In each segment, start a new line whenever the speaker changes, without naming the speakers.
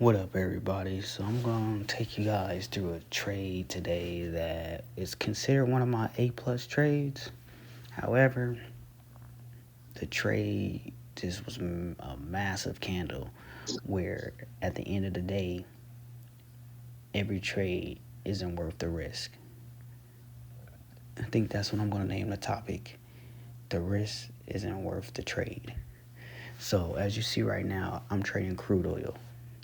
What up, everybody? So I'm going to take you guys through a trade today that is considered one of my A-plus trades. However, the trade just was a massive candle where at the end of the day, every trade isn't worth the risk. I think that's what I'm going to name the topic. The risk isn't worth the trade. So as you see right now, I'm trading crude oil.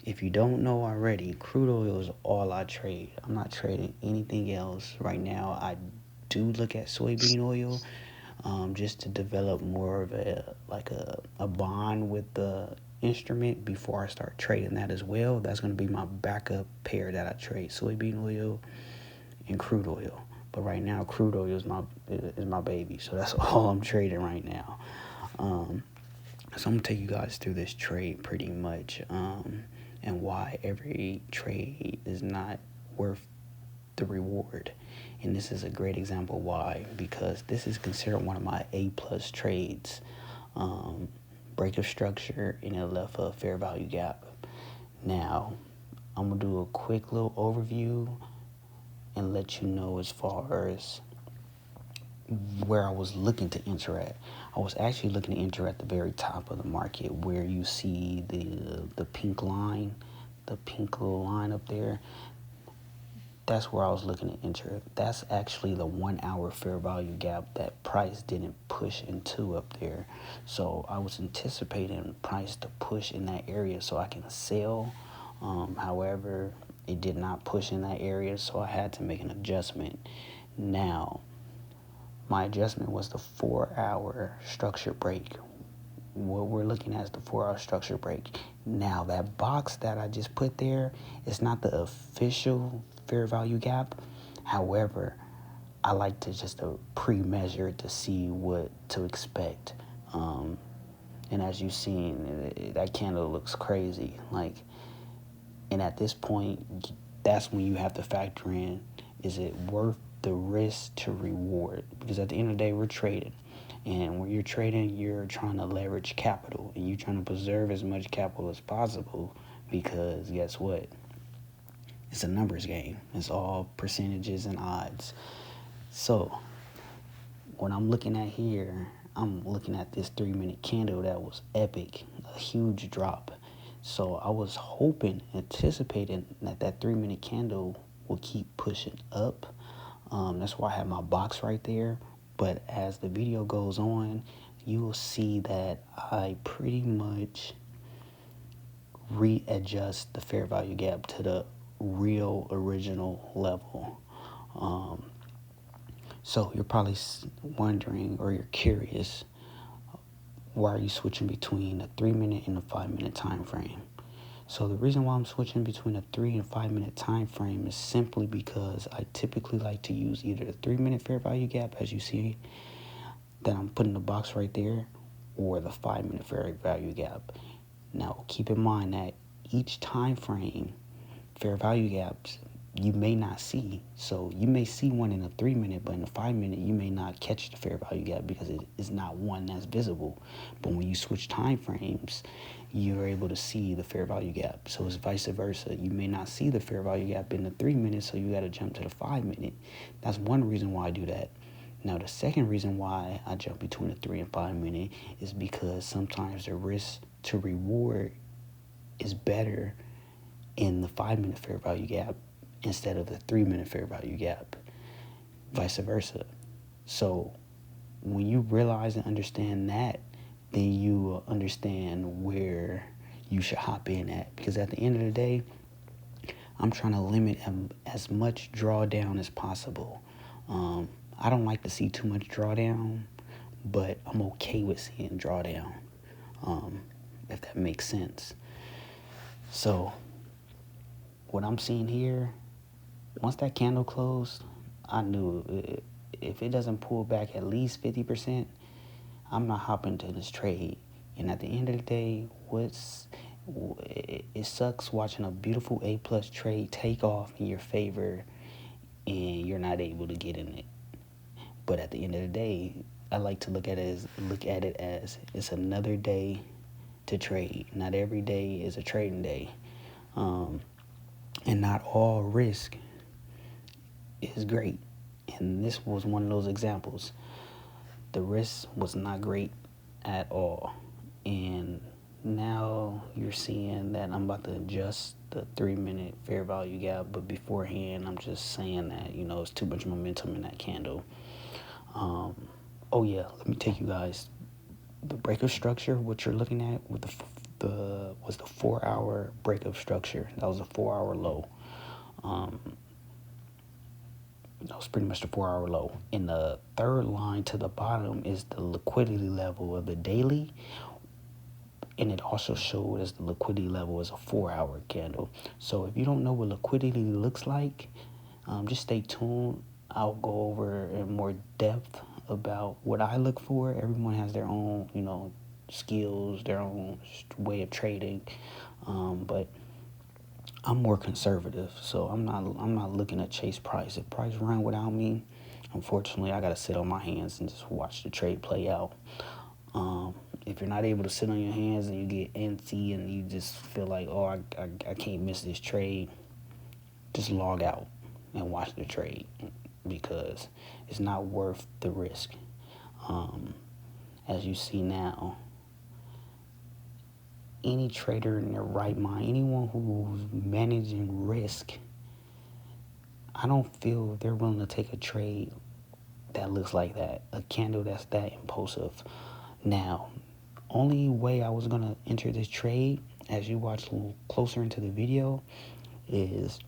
If you don't know already, crude oil is all I trade. I'm not trading anything else right now. I do look at soybean oil just to develop more of a bond with the instrument before I start trading that as well. That's going to be my backup pair that I trade: soybean oil and crude oil. But right now, crude oil is my baby, so that's all I'm trading right now. So I'm gonna take you guys through this trade pretty much, and why every trade is not worth the reward. And this is a great example why, because this is considered one of my A-plus trades. Break of structure, and it left a fair value gap. Now, I'm gonna do a quick little overview and let you know as far as where I was looking to enter at. I was actually looking to enter at the very top of the market where you see the pink line, the pink little line up there. That's where I was looking to enter. That's actually the 1 hour fair value gap that price didn't push into up there. So I was anticipating price to push in that area so I can sell. However, it did not push in that area, so I had to make an adjustment. Now, my adjustment was the 4 hour structure break. What we're looking at is the 4 hour structure break. Now, that box that I just put there is not the official fair value gap. However, I like to just pre-measure to see what to expect. And as you've seen, that candle looks crazy. And at this point, that's when you have to factor in, is it worth the risk to reward? Because at the end of the day, we're trading. And when you're trading, you're trying to leverage capital. And you're trying to preserve as much capital as possible, because guess what? It's a numbers game. It's all percentages and odds. So what I'm looking at here, I'm looking at this 3-minute candle that was epic, a huge drop. So I was hoping, anticipating that 3-minute candle will keep pushing up. That's why I have my box right there. But as the video goes on, you will see that I pretty much readjust the fair value gap to the real original level. So you're probably wondering, or you're curious, why are you switching between a 3-minute and a 5-minute time frame? So the reason why I'm switching between a 3 and 5-minute time frame is simply because I typically like to use either the 3-minute fair value gap, as you see that I'm putting the box right there, or the 5-minute fair value gap. Now keep in mind that each time frame fair value gaps you may not see. So you may see one in a 3-minute, but in a 5-minute you may not catch the fair value gap because it is not one that's visible. But when you switch time frames, you're able to see the fair value gap. So it's vice versa. You may not see the fair value gap in the 3-minute, so you got to jump to the 5-minute. That's one reason why I do that. Now, the second reason why I jump between the 3 and 5-minute is because sometimes the risk to reward is better in the 5-minute fair value gap instead of the 3-minute fair value gap, vice versa. So when you realize and understand that, then you understand where you should hop in at. Because at the end of the day, I'm trying to limit as much drawdown as possible. I don't like to see too much drawdown, but I'm okay with seeing drawdown, if that makes sense. So what I'm seeing here, once that candle closed, I knew if it doesn't pull back at least 50%, I'm not hopping to this trade. And at the end of the day, it sucks watching a beautiful A+ trade take off in your favor and you're not able to get in it. But at the end of the day, I like to look at it as it's another day to trade. Not every day is a trading day. And not all risk is great. And this was one of those examples. The risk was not great at all. And now you're seeing that I'm about to adjust the 3-minute fair value gap, but beforehand I'm just saying that, it's too much momentum in that candle. Oh yeah, let me take you guys, the breakup structure, what you're looking at with was the 4-hour breakup structure. That was a 4-hour low. That was pretty much the 4-hour low. And the third line to the bottom is the liquidity level of the daily, and it also showed as the liquidity level as a 4-hour candle. So if you don't know what liquidity looks like, just stay tuned. I'll go over in more depth about what I look for. Everyone has their own, skills, their own way of trading, but I'm more conservative, so I'm not looking to chase price. If price run without me, unfortunately, I gotta sit on my hands and just watch the trade play out. If you're not able to sit on your hands and you get antsy and you just feel like, oh, I can't miss this trade, just log out and watch the trade, because it's not worth the risk. As you see now, any trader in their right mind, anyone who's managing risk, I don't feel they're willing to take a trade that looks like that, a candle that's that impulsive. Now, only way I was going to enter this trade, as you watch a little closer into the video, is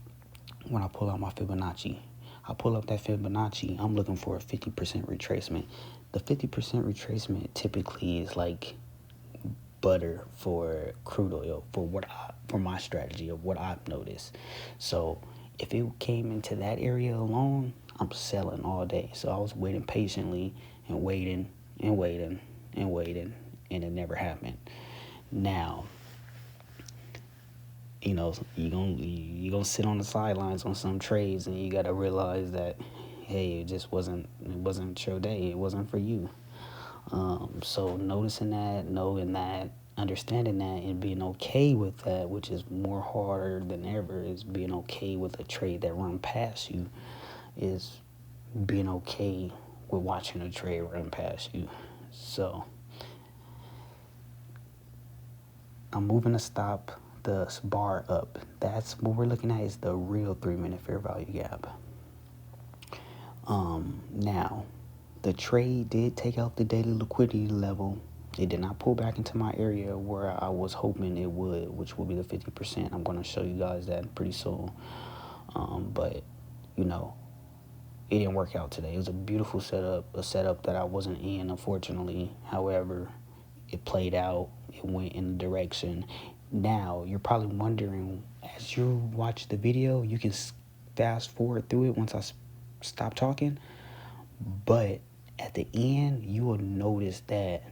when I pull out my Fibonacci. I pull up that Fibonacci, I'm looking for a 50% retracement. The 50% retracement typically is like butter for crude oil, for my strategy of what I've noticed. So if it came into that area alone, I'm selling all day. So I was waiting patiently and waiting and waiting and waiting, and it never happened. Now, you're gonna sit on the sidelines on some trades, and you gotta realize that, hey, it wasn't your day. It wasn't for you. So noticing that, knowing that, understanding that, and being okay with that, which is more harder than ever, is being okay with a trade that run past you, is being okay with watching a trade run past you. So I'm moving to stop the bar up. That's what we're looking at, is the real 3-minute fair value gap. Now, the trade did take out the daily liquidity level. It did not pull back into my area where I was hoping it would, which will be the 50%. I'm going to show you guys that pretty soon. But, it didn't work out today. It was a beautiful setup, a setup that I wasn't in, unfortunately. However, it played out. It went in the direction. Now, you're probably wondering, as you watch the video, you can fast forward through it once I stop talking. But at the end, you will notice that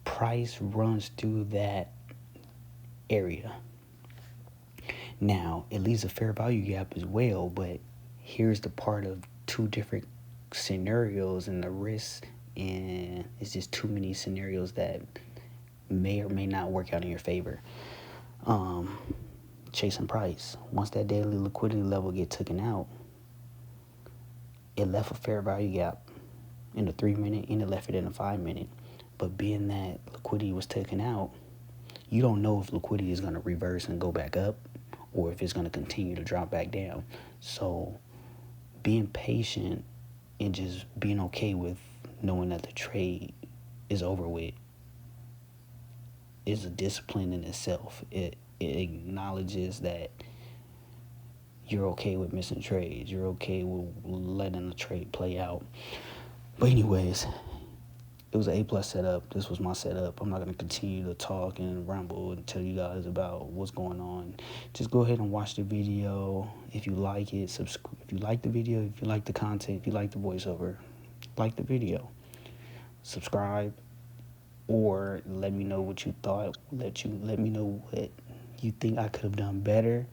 price runs through that area. Now, it leaves a fair value gap as well, but here's the part of two different scenarios and the risk, and it's just too many scenarios that may or may not work out in your favor. Chasing price. Once that daily liquidity level get taken out, it left a fair value gap in the 3-minute, and it left it in the 5-minute. But being that liquidity was taken out, you don't know if liquidity is going to reverse and go back up, or if it's going to continue to drop back down. So being patient and just being okay with knowing that the trade is over with is a discipline in itself. It acknowledges that you're okay with missing trades. You're okay with letting the trade play out. But anyways, it was an A+ setup. This was my setup. I'm not going to continue to talk and ramble and tell you guys about what's going on. Just go ahead and watch the video. If you like it, subscribe. If you like the video, if you like the content, if you like the voiceover, like the video. Subscribe, or let me know what you thought. Let me know what you think I could have done better.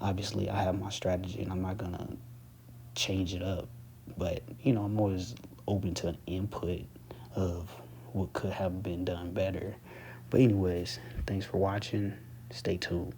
Obviously, I have my strategy, and I'm not going to change it up. But, I'm always open to an input of what could have been done better. But anyways, thanks for watching. Stay tuned.